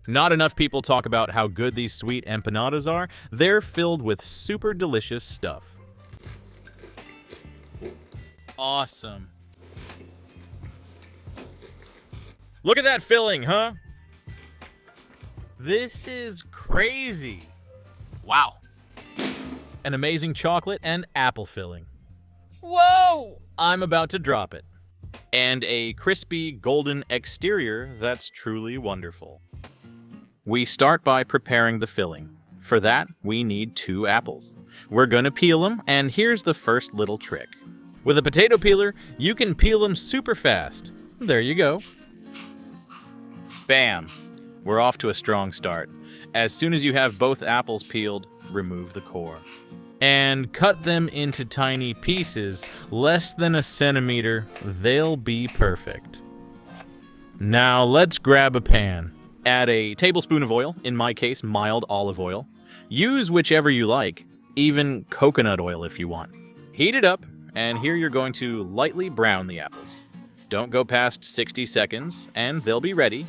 Not enough people talk about how good these sweet empanadas are. They're filled with super delicious stuff. Awesome. Look at that filling, huh? This is crazy. Wow. An amazing chocolate and apple filling. Whoa! I'm about to drop it. And a crispy golden exterior that's truly wonderful. We start by preparing the filling. For that, we need 2 apples. We're gonna peel them, and here's the first little trick. With a potato peeler, you can peel them super fast. There you go. Bam! We're off to a strong start. As soon as you have both apples peeled, remove the core. And cut them into tiny pieces, less than a centimeter. They'll be perfect. Now let's grab a pan. Add a tablespoon of oil, in my case, mild olive oil. Use whichever you like, even coconut oil if you want. Heat it up, and here you're going to lightly brown the apples. Don't go past 60 seconds, and they'll be ready,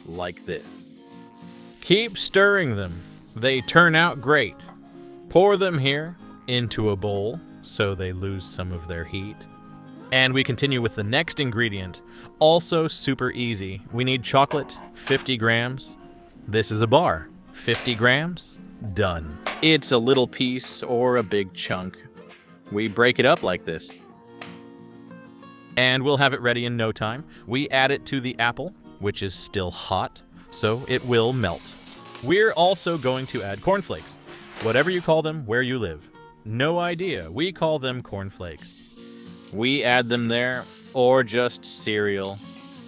like this. Keep stirring them. They turn out great. Pour them here into a bowl so they lose some of their heat. And we continue with the next ingredient. Also super easy. We need chocolate, 50 grams. This is a bar. 50 grams, done. It's a little piece or a big chunk. We break it up like this. And we'll have it ready in no time. We add it to the apple, which is still hot, so it will melt. We're also going to add cornflakes. Whatever you call them, where you live. No idea. We call them cornflakes. We add them there, or just cereal.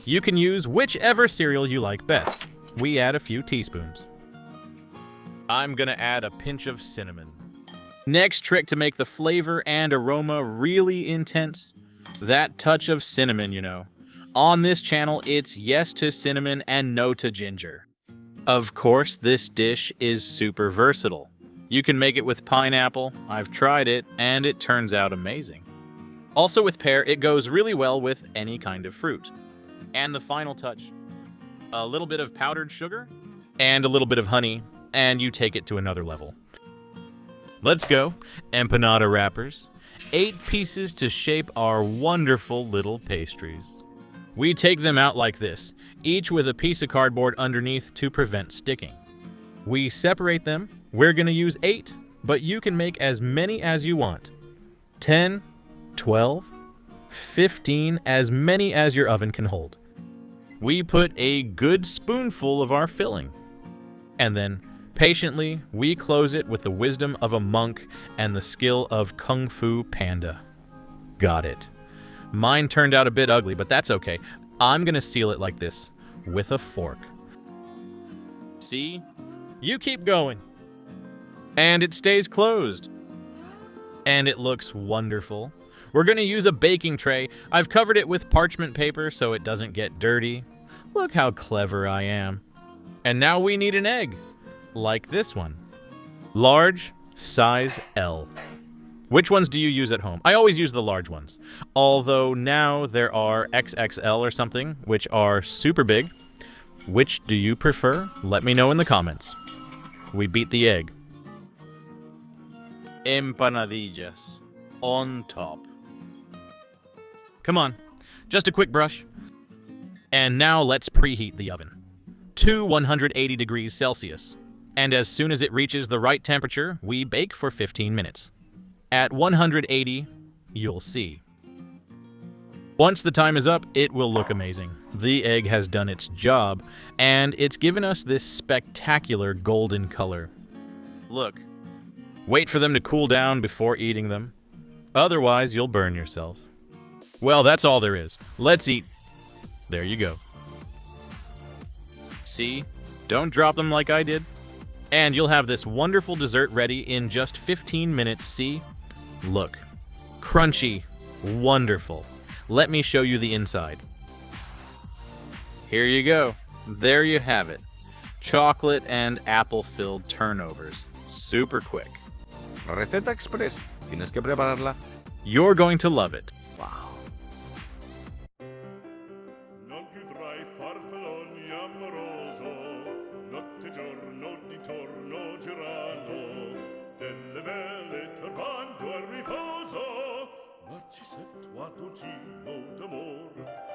You can use whichever cereal you like best. We add a few teaspoons. I'm gonna add a pinch of cinnamon. Next trick to make the flavor and aroma really intense, that touch of cinnamon, you know. On this channel, it's yes to cinnamon and no to ginger. Of course, this dish is super versatile. You can make it with pineapple. I've tried it, and it turns out amazing. Also with pear, it goes really well with any kind of fruit. And the final touch, a little bit of powdered sugar and a little bit of honey, and you take it to another level. Let's go. Empanada wrappers. 8 pieces to shape our wonderful little pastries. We take them out like this, each with a piece of cardboard underneath to prevent sticking. We separate them. We're going to use 8, but you can make as many as you want. 10, 12, 15, as many as your oven can hold. We put a good spoonful of our filling. And then, patiently, we close it with the wisdom of a monk and the skill of Kung Fu Panda. Got it. Mine turned out a bit ugly, but that's okay. I'm gonna seal it like this, with a fork. See? You keep going. And it stays closed. And it looks wonderful. We're gonna use a baking tray. I've covered it with parchment paper so it doesn't get dirty. Look how clever I am. And now we need an egg, like this one. Large, size L. Which ones do you use at home? I always use the large ones. Although now there are XXL or something, which are super big. Which do you prefer? Let me know in the comments. We beat the egg. Empanadillas on top. Come on, just a quick brush. And now let's preheat the oven to 180 degrees Celsius. And as soon as it reaches the right temperature, we bake for 15 minutes. At 180, you'll see. Once the time is up, it will look amazing. The egg has done its job, and it's given us this spectacular golden color. Look, wait for them to cool down before eating them. Otherwise, you'll burn yourself. Well, that's all there is. Let's eat. There you go. See? Don't drop them like I did. And you'll have this wonderful dessert ready in just 15 minutes. See? Look. Crunchy. Wonderful. Let me show you the inside. Here you go. There you have it. Chocolate and apple-filled turnovers. Super quick. Receta express. Tienes que prepararla. You're going to love it. Wow. Non più tra i farfalloni amoroso, mattuccino d'amor.